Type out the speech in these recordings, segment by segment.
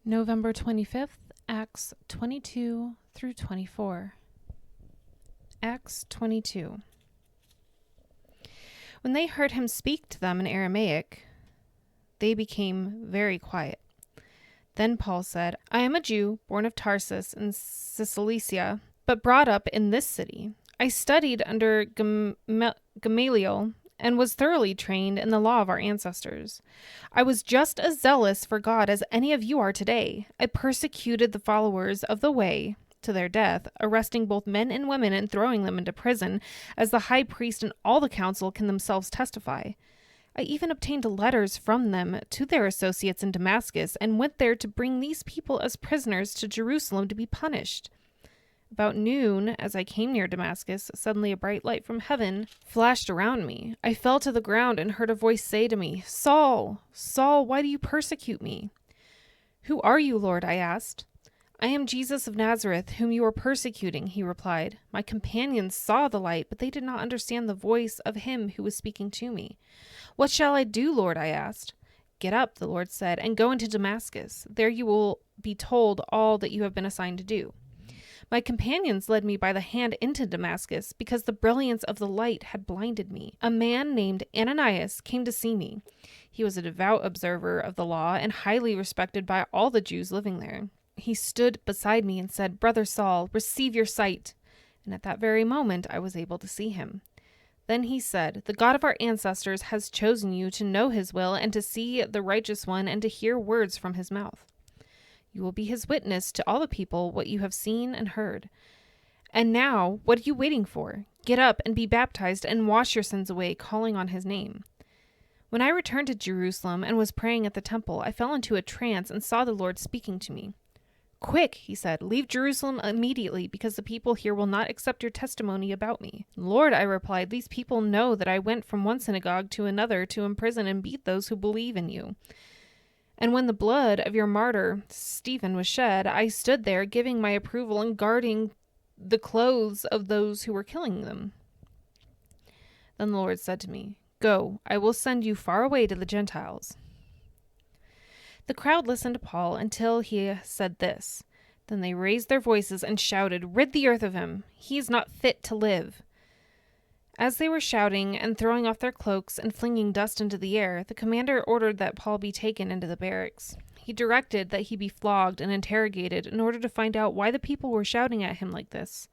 November 25th, Acts 22 through 24. Acts 22. When they heard him speak to them in Aramaic, they became very quiet. Then Paul said, I am a Jew, born of Tarsus in Cilicia, but brought up in this city. I studied under Gamaliel and was thoroughly trained in the law of our ancestors. I was just as zealous for God as any of you are today. I persecuted the followers of the way to their death, arresting both men and women and throwing them into prison, as the high priest and all the council can themselves testify. I even obtained letters from them to their associates in Damascus and went there to bring these people as prisoners to Jerusalem to be punished. About noon, as I came near Damascus, suddenly a bright light from heaven flashed around me. I fell to the ground and heard a voice say to me, Saul, Saul, why do you persecute me? Who are you, Lord? I asked. I am Jesus of Nazareth, whom you are persecuting, he replied. My companions saw the light, but they did not understand the voice of him who was speaking to me. What shall I do, Lord? I asked. Get up, the Lord said, and go into Damascus. There you will be told all that you have been assigned to do. My companions led me by the hand into Damascus because the brilliance of the light had blinded me. A man named Ananias came to see me. He was a devout observer of the law and highly respected by all the Jews living there. He stood beside me and said, Brother Saul, receive your sight. And at that very moment I was able to see him. Then he said, The God of our ancestors has chosen you to know his will and to see the righteous one and to hear words from his mouth. You will be his witness to all the people what you have seen and heard. And now, what are you waiting for? Get up and be baptized and wash your sins away, calling on his name. When I returned to Jerusalem and was praying at the temple, I fell into a trance and saw the Lord speaking to me. Quick, he said, leave Jerusalem immediately, because the people here will not accept your testimony about me. Lord, I replied, these people know that I went from one synagogue to another to imprison and beat those who believe in you. And when the blood of your martyr, Stephen, was shed, I stood there giving my approval and guarding the clothes of those who were killing them. Then the Lord said to me, Go, I will send you far away to the Gentiles. The crowd listened to Paul until he said this. Then they raised their voices and shouted, Rid the earth of him! He is not fit to live! As they were shouting and throwing off their cloaks and flinging dust into the air, the commander ordered that Paul be taken into the barracks. He directed that he be flogged and interrogated in order to find out why the people were shouting at him like this.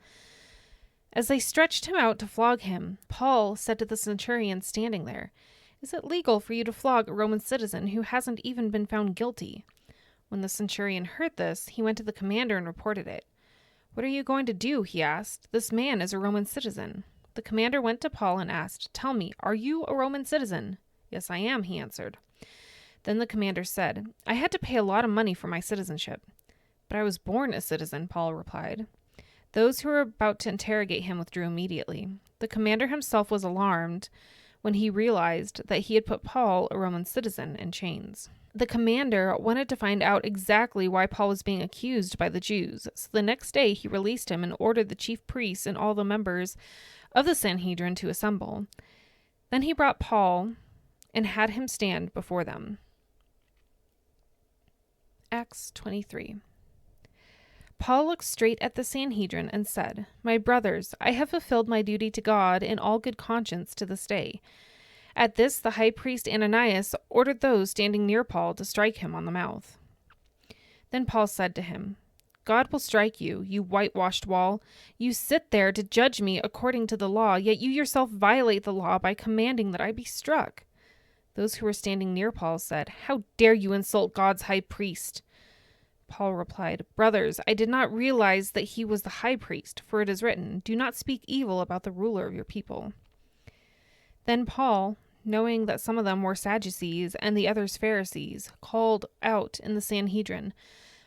As they stretched him out to flog him, Paul said to the centurion standing there, Is it legal for you to flog a Roman citizen who hasn't even been found guilty? When the centurion heard this, he went to the commander and reported it. What are you going to do? He asked. This man is a Roman citizen. The commander went to Paul and asked, Tell me, are you a Roman citizen? Yes, I am, he answered. Then the commander said, I had to pay a lot of money for my citizenship. But I was born a citizen, Paul replied. Those who were about to interrogate him withdrew immediately. The commander himself was alarmed when he realized that he had put Paul, a Roman citizen, in chains. The commander wanted to find out exactly why Paul was being accused by the Jews, so the next day he released him and ordered the chief priests and all the members of the Sanhedrin to assemble. Then he brought Paul and had him stand before them. Acts 23. Paul looked straight at the Sanhedrin and said, My brothers, I have fulfilled my duty to God in all good conscience to this day. At this, the high priest Ananias ordered those standing near Paul to strike him on the mouth. Then Paul said to him, God will strike you, you whitewashed wall. You sit there to judge me according to the law, yet you yourself violate the law by commanding that I be struck. Those who were standing near Paul said, How dare you insult God's high priest? Paul replied, Brothers, I did not realize that he was the high priest, for it is written, Do not speak evil about the ruler of your people. Then Paul, knowing that some of them were Sadducees and the others Pharisees, called out in the Sanhedrin,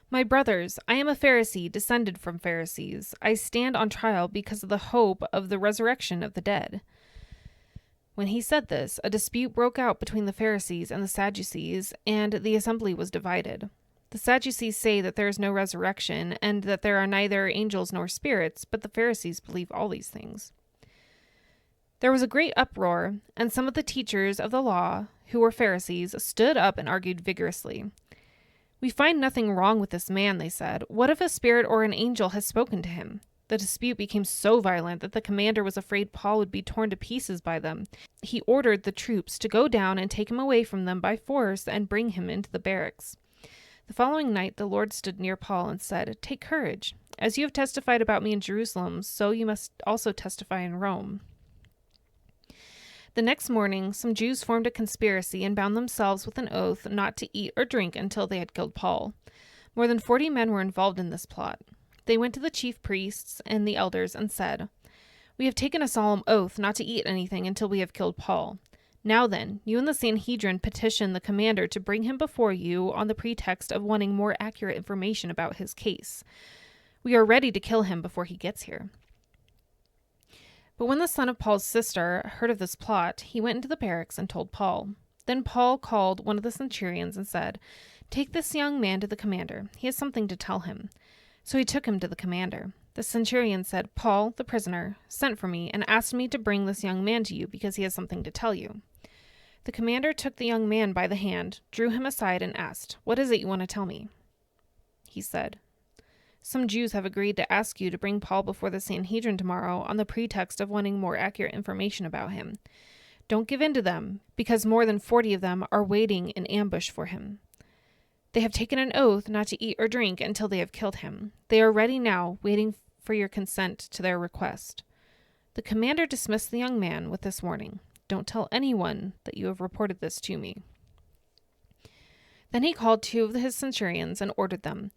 My brothers, I am a Pharisee, descended from Pharisees. I stand on trial because of the hope of the resurrection of the dead. When he said this, a dispute broke out between the Pharisees and the Sadducees, and the assembly was divided. The Sadducees say that there is no resurrection, and that there are neither angels nor spirits, but the Pharisees believe all these things. There was a great uproar, and some of the teachers of the law, who were Pharisees, stood up and argued vigorously. "We find nothing wrong with this man," they said. "What if a spirit or an angel has spoken to him?" The dispute became so violent that the commander was afraid Paul would be torn to pieces by them. He ordered the troops to go down and take him away from them by force and bring him into the barracks. The following night the Lord stood near Paul and said, "Take courage. As you have testified about me in Jerusalem, so you must also testify in Rome." The next morning, some Jews formed a conspiracy and bound themselves with an oath not to eat or drink until they had killed Paul. More than 40 men were involved in this plot. They went to the chief priests and the elders and said, "We have taken a solemn oath not to eat anything until we have killed Paul. Now then, you and the Sanhedrin petition the commander to bring him before you on the pretext of wanting more accurate information about his case. We are ready to kill him before he gets here." But when the son of Paul's sister heard of this plot, he went into the barracks and told Paul. Then Paul called one of the centurions and said, "Take this young man to the commander. He has something to tell him." So he took him to the commander. The centurion said, "Paul, the prisoner, sent for me and asked me to bring this young man to you because he has something to tell you." The commander took the young man by the hand, drew him aside, and asked, "What is it you want to tell me?" He said, "Some Jews have agreed to ask you to bring Paul before the Sanhedrin tomorrow on the pretext of wanting more accurate information about him. Don't give in to them, because more than 40 of them are waiting in ambush for him. They have taken an oath not to eat or drink until they have killed him. They are ready now, waiting for your consent to their request." The commander dismissed the young man with this warning, "Don't tell anyone that you have reported this to me." Then he called 2 of his centurions and ordered them,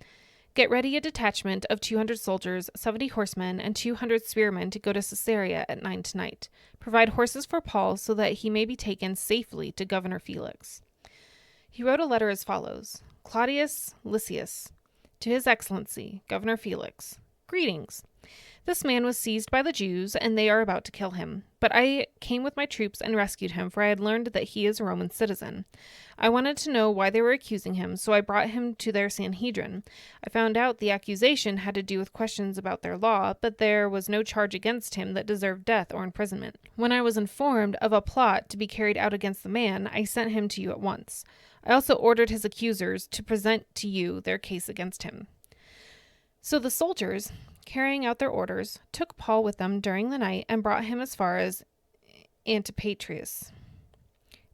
"Get ready a detachment of 200 soldiers, 70 horsemen, and 200 spearmen to go to Caesarea at 9 tonight. Provide horses for Paul so that he may be taken safely to Governor Felix." He wrote a letter as follows: "Claudius Lysias, to His Excellency, Governor Felix, greetings. This man was seized by the Jews, and they are about to kill him. But I came with my troops and rescued him, for I had learned that he is a Roman citizen. I wanted to know why they were accusing him, so I brought him to their Sanhedrin. I found out the accusation had to do with questions about their law, but there was no charge against him that deserved death or imprisonment. When I was informed of a plot to be carried out against the man, I sent him to you at once. I also ordered his accusers to present to you their case against him." So the soldiers, carrying out their orders, took Paul with them during the night and brought him as far as Antipatris.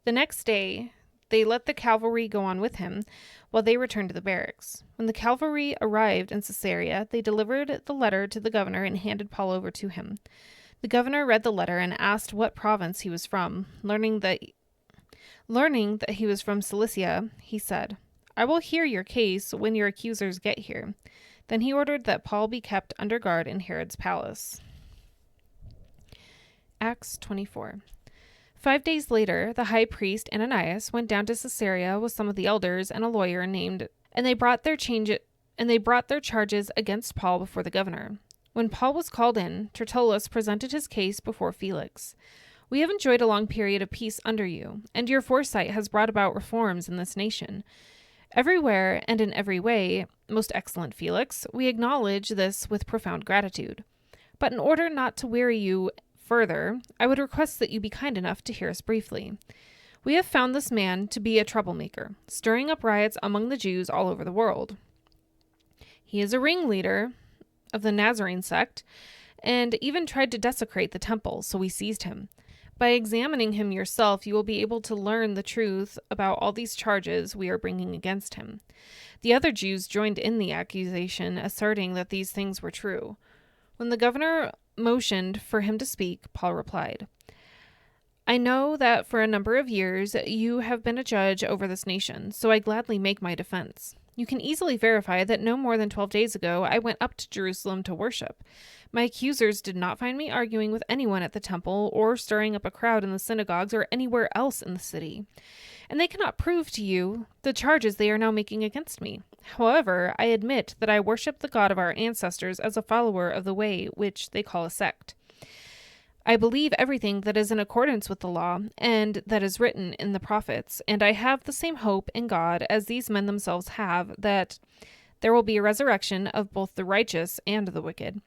The next day, they let the cavalry go on with him while they returned to the barracks. When the cavalry arrived in Caesarea, they delivered the letter to the governor and handed Paul over to him. The governor read the letter and asked what province he was from. Learning that he was from Cilicia, he said, "I will hear your case when your accusers get here." Then he ordered that Paul be kept under guard in Herod's palace. Acts 24. 5 days later, the high priest Ananias went down to Caesarea with some of the elders and a lawyer and they brought their charges against Paul before the governor. When Paul was called in, Tertullus presented his case before Felix. "We have enjoyed a long period of peace under you, and your foresight has brought about reforms in this nation. Everywhere and in every way, most excellent Felix, we acknowledge this with profound gratitude. But in order not to weary you further, I would request that you be kind enough to hear us briefly. We have found this man to be a troublemaker, stirring up riots among the Jews all over the world. He is a ringleader of the Nazarene sect, and even tried to desecrate the temple, so we seized him. By examining him yourself, you will be able to learn the truth about all these charges we are bringing against him." The other Jews joined in the accusation, asserting that these things were true. When the governor motioned for him to speak, Paul replied, "I know that for a number of years you have been a judge over this nation, so I gladly make my defense. You can easily verify that no more than 12 days ago I went up to Jerusalem to worship. My accusers did not find me arguing with anyone at the temple or stirring up a crowd in the synagogues or anywhere else in the city. And they cannot prove to you the charges they are now making against me. However, I admit that I worship the God of our ancestors as a follower of the way which they call a sect. I believe everything that is in accordance with the law and that is written in the prophets, and I have the same hope in God as these men themselves have, that there will be a resurrection of both the righteous and the wicked.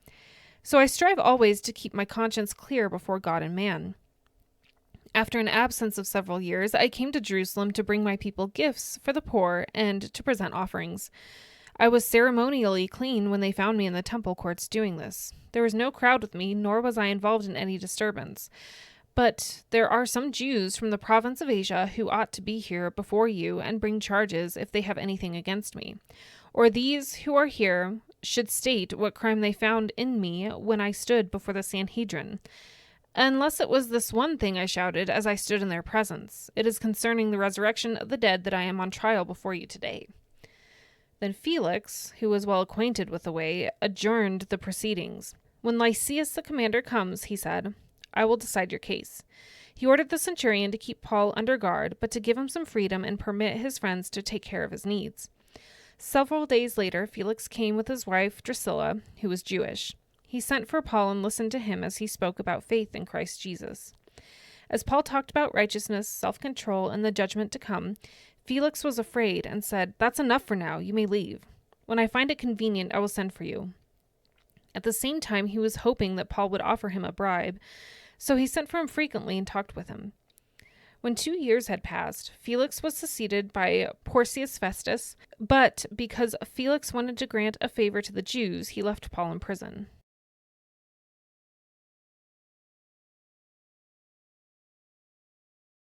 So I strive always to keep my conscience clear before God and man. After an absence of several years, I came to Jerusalem to bring my people gifts for the poor and to present offerings. I was ceremonially clean when they found me in the temple courts doing this. There was no crowd with me, nor was I involved in any disturbance. But there are some Jews from the province of Asia who ought to be here before you and bring charges if they have anything against me. Or these who are here should state what crime they found in me when I stood before the Sanhedrin. Unless it was this one thing I shouted as I stood in their presence. It is concerning the resurrection of the dead that I am on trial before you today. Then Felix, who was well acquainted with the way, adjourned the proceedings. When Lysias the commander comes, he said, I will decide your case. He ordered the centurion to keep Paul under guard, but to give him some freedom and permit his friends to take care of his needs. Several days later, Felix came with his wife Drusilla, who was Jewish. He sent for Paul and listened to him as he spoke about faith in Christ Jesus. As Paul talked about righteousness, self-control, and the judgment to come, Felix was afraid and said, That's enough for now. You may leave. When I find it convenient, I will send for you. At the same time, he was hoping that Paul would offer him a bribe, so he sent for him frequently and talked with him. When 2 years had passed, Felix was succeeded by Porcius Festus, but because Felix wanted to grant a favor to the Jews, he left Paul in prison.